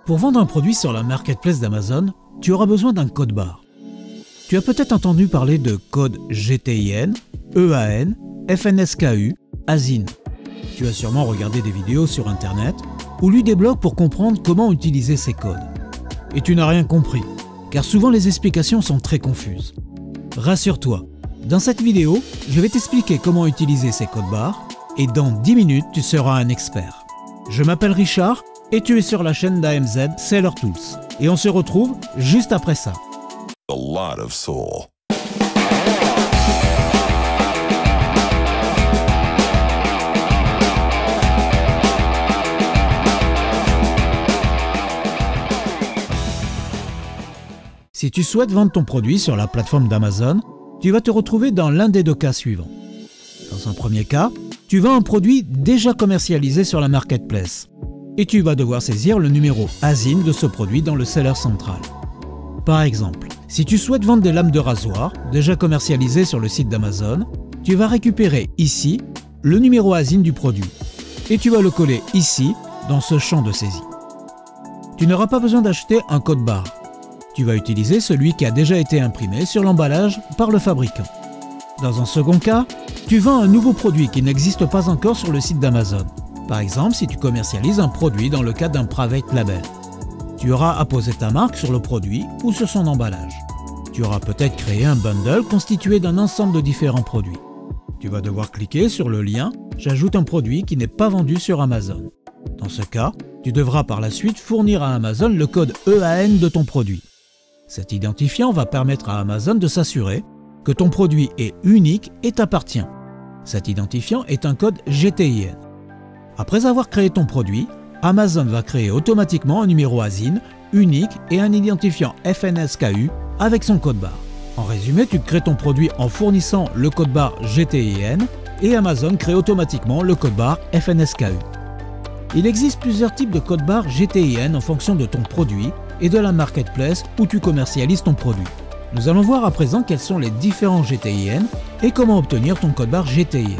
Pour vendre un produit sur la marketplace d'Amazon, tu auras besoin d'un code barre. Tu as peut-être entendu parler de code GTIN, EAN, FNSKU, ASIN. Tu as sûrement regardé des vidéos sur Internet ou lu des blogs pour comprendre comment utiliser ces codes. Et tu n'as rien compris, car souvent les explications sont très confuses. Rassure-toi, dans cette vidéo, je vais t'expliquer comment utiliser ces codes barres et dans 10 minutes, tu seras un expert. Je m'appelle Richard et tu es sur la chaîne d'AMZ Seller Tools. Et on se retrouve juste après ça. A lot of soul. Si tu souhaites vendre ton produit sur la plateforme d'Amazon, tu vas te retrouver dans l'un des deux cas suivants. Dans un premier cas, tu vends un produit déjà commercialisé sur la marketplace et tu vas devoir saisir le numéro ASIN de ce produit dans le seller central. Par exemple, si tu souhaites vendre des lames de rasoir déjà commercialisées sur le site d'Amazon, tu vas récupérer ici le numéro ASIN du produit et tu vas le coller ici dans ce champ de saisie. Tu n'auras pas besoin d'acheter un code barre. Tu vas utiliser celui qui a déjà été imprimé sur l'emballage par le fabricant. Dans un second cas, tu vends un nouveau produit qui n'existe pas encore sur le site d'Amazon. Par exemple, si tu commercialises un produit dans le cadre d'un private label. Tu auras à poser ta marque sur le produit ou sur son emballage. Tu auras peut-être créé un bundle constitué d'un ensemble de différents produits. Tu vas devoir cliquer sur le lien « J'ajoute un produit qui n'est pas vendu sur Amazon ». Dans ce cas, tu devras par la suite fournir à Amazon le code EAN de ton produit. Cet identifiant va permettre à Amazon de s'assurer que ton produit est unique et t'appartient. Cet identifiant est un code GTIN. Après avoir créé ton produit, Amazon va créer automatiquement un numéro ASIN unique et un identifiant FNSKU avec son code barre. En résumé, tu crées ton produit en fournissant le code barre GTIN et Amazon crée automatiquement le code barre FNSKU. Il existe plusieurs types de code barre GTIN en fonction de ton produit et de la marketplace où tu commercialises ton produit. Nous allons voir à présent quels sont les différents GTIN et comment obtenir ton code barre GTIN.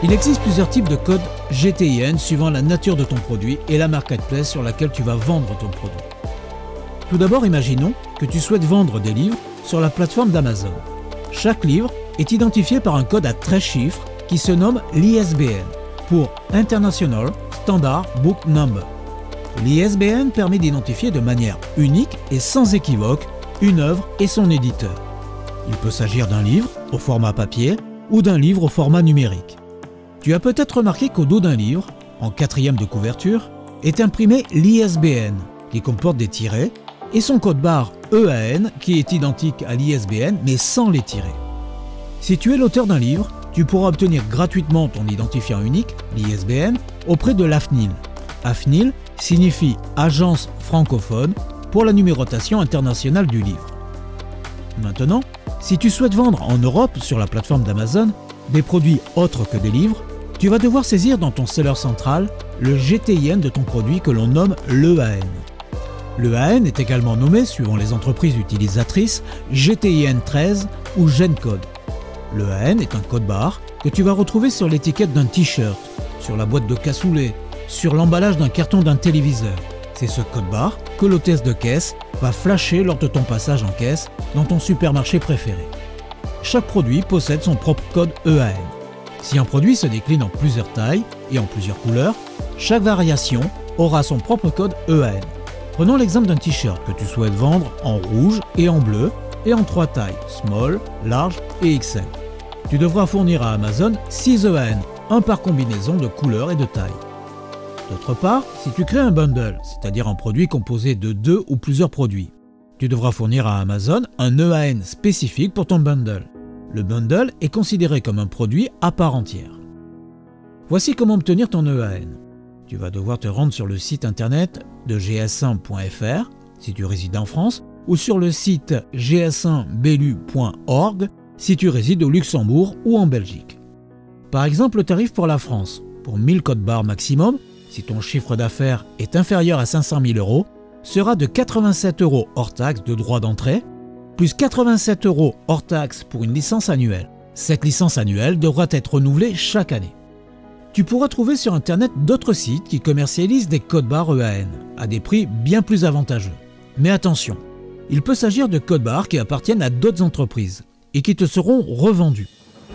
Il existe plusieurs types de codes GTIN suivant la nature de ton produit et la marketplace sur laquelle tu vas vendre ton produit. Tout d'abord, imaginons que tu souhaites vendre des livres sur la plateforme d'Amazon. Chaque livre est identifié par un code à 13 chiffres qui se nomme l'ISBN pour International Standard Book Number. L'ISBN permet d'identifier de manière unique et sans équivoque une œuvre et son éditeur. Il peut s'agir d'un livre au format papier ou d'un livre au format numérique. Tu as peut-être remarqué qu'au dos d'un livre, en 4e de couverture, est imprimé l'ISBN qui comporte des tirets et son code barre EAN qui est identique à l'ISBN mais sans les tirets. Si tu es l'auteur d'un livre, tu pourras obtenir gratuitement ton identifiant unique, l'ISBN, auprès de l'AFNIL. AFNIL signifie Agence francophone pour la numérotation internationale du livre. Maintenant, si tu souhaites vendre en Europe sur la plateforme d'Amazon des produits autres que des livres, tu vas devoir saisir dans ton seller central le GTIN de ton produit que l'on nomme l'EAN. L'EAN est également nommé, suivant les entreprises utilisatrices, GTIN 13 ou GENCODE. L'EAN est un code barre que tu vas retrouver sur l'étiquette d'un t-shirt, sur la boîte de cassoulet, sur l'emballage d'un carton d'un téléviseur. C'est ce code barre que l'hôtesse de caisse va flasher lors de ton passage en caisse dans ton supermarché préféré. Chaque produit possède son propre code EAN. Si un produit se décline en plusieurs tailles et en plusieurs couleurs, chaque variation aura son propre code EAN. Prenons l'exemple d'un t-shirt que tu souhaites vendre en rouge et en bleu et en 3 tailles, small, large et XL. Tu devras fournir à Amazon 6 EAN, un par combinaison de couleurs et de tailles. D'autre part, si tu crées un bundle, c'est-à-dire un produit composé de 2 ou plusieurs produits, tu devras fournir à Amazon un EAN spécifique pour ton bundle. Le bundle est considéré comme un produit à part entière. Voici comment obtenir ton EAN. Tu vas devoir te rendre sur le site internet de gs1.fr si tu résides en France ou sur le site gs1belu.org si tu résides au Luxembourg ou en Belgique. Par exemple, le tarif pour la France. pour 1000 codes barres maximum, si ton chiffre d'affaires est inférieur à 500 000 €, sera de 87 € hors taxe de droit d'entrée, plus 87 € hors taxe pour une licence annuelle. Cette licence annuelle devra être renouvelée chaque année. Tu pourras trouver sur Internet d'autres sites qui commercialisent des codes barres EAN à des prix bien plus avantageux. Mais attention, il peut s'agir de codes barres qui appartiennent à d'autres entreprises et qui te seront revendus.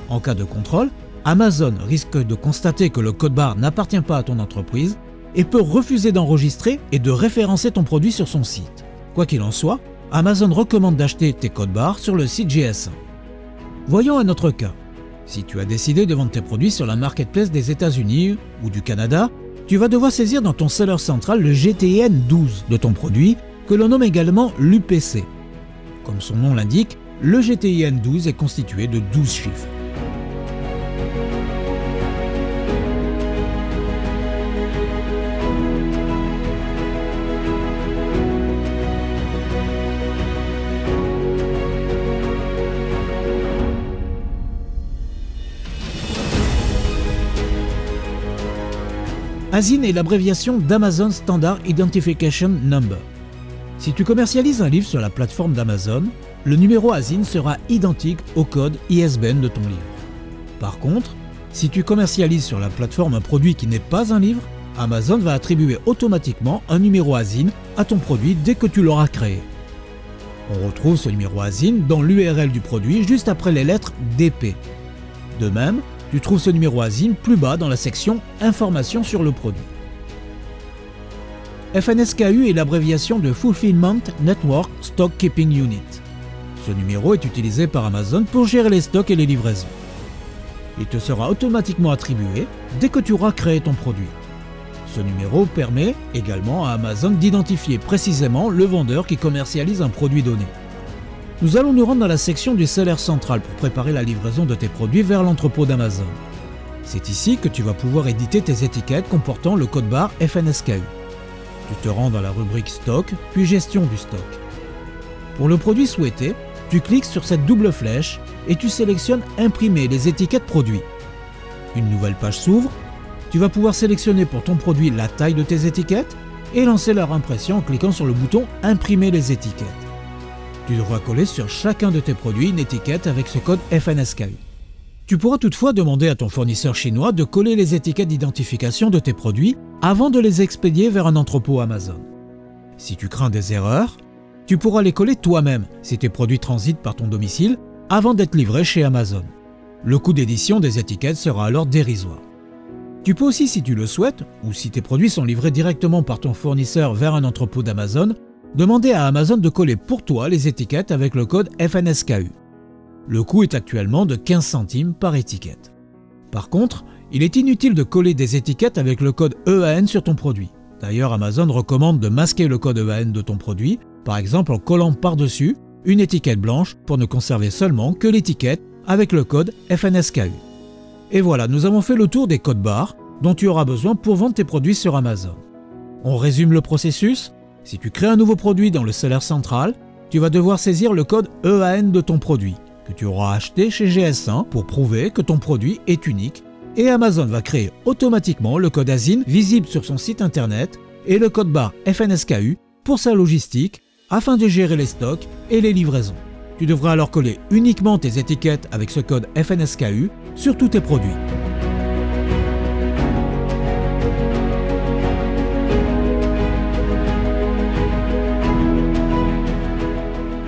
En cas de contrôle, Amazon risque de constater que le code barre n'appartient pas à ton entreprise et peut refuser d'enregistrer et de référencer ton produit sur son site. Quoi qu'il en soit, Amazon recommande d'acheter tes codes barres sur le site GS1. Voyons un autre cas. Si tu as décidé de vendre tes produits sur la marketplace des États-Unis ou du Canada, tu vas devoir saisir dans ton seller central le GTIN 12 de ton produit, que l'on nomme également l'UPC. Comme son nom l'indique, le GTIN 12 est constitué de 12 chiffres. ASIN est l'abréviation d'Amazon Standard Identification Number. Si tu commercialises un livre sur la plateforme d'Amazon, le numéro ASIN sera identique au code ISBN de ton livre. Par contre, si tu commercialises sur la plateforme un produit qui n'est pas un livre, Amazon va attribuer automatiquement un numéro ASIN à ton produit dès que tu l'auras créé. On retrouve ce numéro ASIN dans l'URL du produit juste après les lettres DP. De même, tu trouves ce numéro ASIN plus bas dans la section Informations sur le produit. FNSKU est l'abréviation de Fulfillment Network Stock Keeping Unit. Ce numéro est utilisé par Amazon pour gérer les stocks et les livraisons. Il te sera automatiquement attribué dès que tu auras créé ton produit. Ce numéro permet également à Amazon d'identifier précisément le vendeur qui commercialise un produit donné. Nous allons nous rendre dans la section du seller central pour préparer la livraison de tes produits vers l'entrepôt d'Amazon. C'est ici que tu vas pouvoir éditer tes étiquettes comportant le code barre FNSKU. Tu te rends dans la rubrique Stock, puis Gestion du stock. Pour le produit souhaité, tu cliques sur cette double flèche et tu sélectionnes Imprimer les étiquettes produits. Une nouvelle page s'ouvre. Tu vas pouvoir sélectionner pour ton produit la taille de tes étiquettes et lancer leur impression en cliquant sur le bouton Imprimer les étiquettes. Tu devras coller sur chacun de tes produits une étiquette avec ce code FNSKU. Tu pourras toutefois demander à ton fournisseur chinois de coller les étiquettes d'identification de tes produits avant de les expédier vers un entrepôt Amazon. Si tu crains des erreurs, tu pourras les coller toi-même si tes produits transitent par ton domicile avant d'être livrés chez Amazon. Le coût d'édition des étiquettes sera alors dérisoire. Tu peux aussi, si tu le souhaites, ou si tes produits sont livrés directement par ton fournisseur vers un entrepôt d'Amazon, demander à Amazon de coller pour toi les étiquettes avec le code FNSKU. Le coût est actuellement de 15 centimes par étiquette. Par contre, il est inutile de coller des étiquettes avec le code EAN sur ton produit. D'ailleurs, Amazon recommande de masquer le code EAN de ton produit, par exemple en collant par-dessus une étiquette blanche pour ne conserver seulement que l'étiquette avec le code FNSKU. Et voilà, nous avons fait le tour des codes barres dont tu auras besoin pour vendre tes produits sur Amazon. On résume le processus. Si tu crées un nouveau produit dans le seller central, tu vas devoir saisir le code EAN de ton produit, que tu auras acheté chez GS1 pour prouver que ton produit est unique, et Amazon va créer automatiquement le code ASIN visible sur son site internet et le code barre FNSKU pour sa logistique afin de gérer les stocks et les livraisons. Tu devras alors coller uniquement tes étiquettes avec ce code FNSKU sur tous tes produits.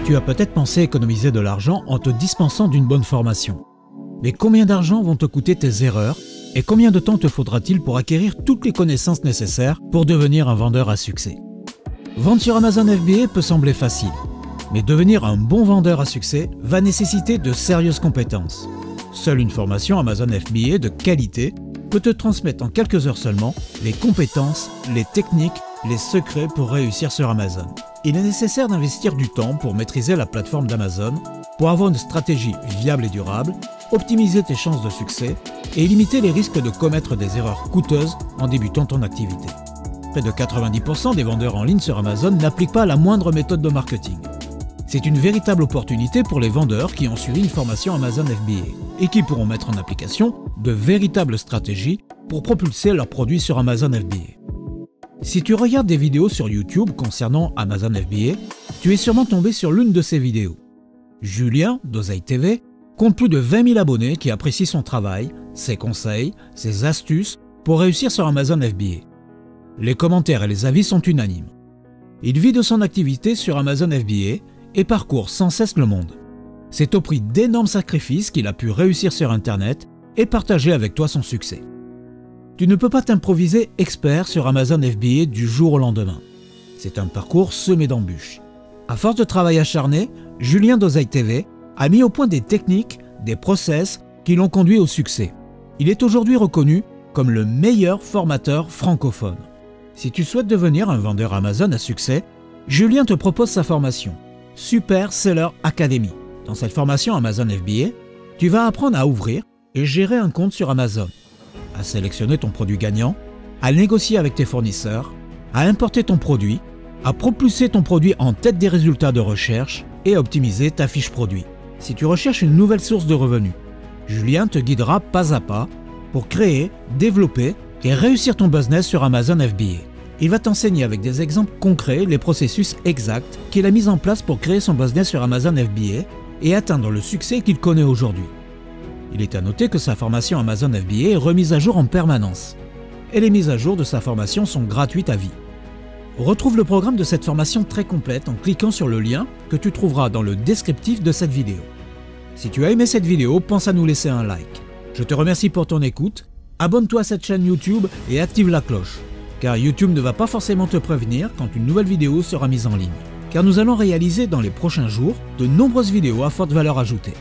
Tu as peut-être pensé économiser de l'argent en te dispensant d'une bonne formation. Mais combien d'argent vont te coûter tes erreurs et combien de temps te faudra-t-il pour acquérir toutes les connaissances nécessaires pour devenir un vendeur à succès? Vendre sur Amazon FBA peut sembler facile, mais devenir un bon vendeur à succès va nécessiter de sérieuses compétences. Seule une formation Amazon FBA de qualité peut te transmettre en quelques heures seulement les compétences, les techniques, les secrets pour réussir sur Amazon. Il est nécessaire d'investir du temps pour maîtriser la plateforme d'Amazon, pour avoir une stratégie viable et durable, optimiser tes chances de succès et limiter les risques de commettre des erreurs coûteuses en débutant ton activité. Près de 90% des vendeurs en ligne sur Amazon n'appliquent pas la moindre méthode de marketing. C'est une véritable opportunité pour les vendeurs qui ont suivi une formation Amazon FBA et qui pourront mettre en application de véritables stratégies pour propulser leurs produits sur Amazon FBA. Si tu regardes des vidéos sur YouTube concernant Amazon FBA, tu es sûrement tombé sur l'une de ces vidéos. Julien, d'Oseille TV, compte plus de 20 000 abonnés qui apprécient son travail, ses conseils, ses astuces pour réussir sur Amazon FBA. Les commentaires et les avis sont unanimes. Il vit de son activité sur Amazon FBA et parcourt sans cesse le monde. C'est au prix d'énormes sacrifices qu'il a pu réussir sur Internet et partager avec toi son succès. Tu ne peux pas t'improviser expert sur Amazon FBA du jour au lendemain. C'est un parcours semé d'embûches. À force de travail acharné, Julien d'Oseille TV a mis au point des techniques, des process qui l'ont conduit au succès. Il est aujourd'hui reconnu comme le meilleur formateur francophone. Si tu souhaites devenir un vendeur Amazon à succès, Julien te propose sa formation Super Seller Academy. Dans cette formation Amazon FBA, tu vas apprendre à ouvrir et gérer un compte sur Amazon, à sélectionner ton produit gagnant, à négocier avec tes fournisseurs, à importer ton produit, à propulser ton produit en tête des résultats de recherche et à optimiser ta fiche produit. Si tu recherches une nouvelle source de revenus, Julien te guidera pas à pas pour créer, développer et réussir ton business sur Amazon FBA. Il va t'enseigner avec des exemples concrets les processus exacts qu'il a mis en place pour créer son business sur Amazon FBA et atteindre le succès qu'il connaît aujourd'hui. Il est à noter que sa formation Amazon FBA est remise à jour en permanence et les mises à jour de sa formation sont gratuites à vie. Retrouve le programme de cette formation très complète en cliquant sur le lien que tu trouveras dans le descriptif de cette vidéo. Si tu as aimé cette vidéo, pense à nous laisser un like. Je te remercie pour ton écoute, abonne-toi à cette chaîne YouTube et active la cloche, car YouTube ne va pas forcément te prévenir quand une nouvelle vidéo sera mise en ligne, car nous allons réaliser dans les prochains jours de nombreuses vidéos à forte valeur ajoutée.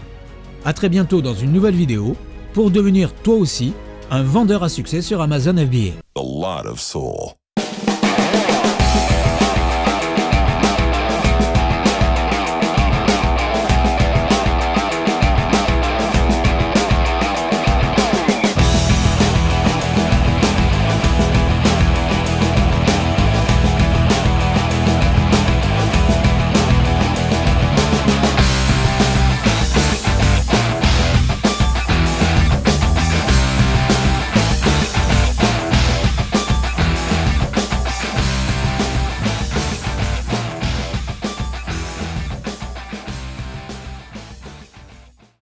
A très bientôt dans une nouvelle vidéo pour devenir toi aussi un vendeur à succès sur Amazon FBA. A lot of soul.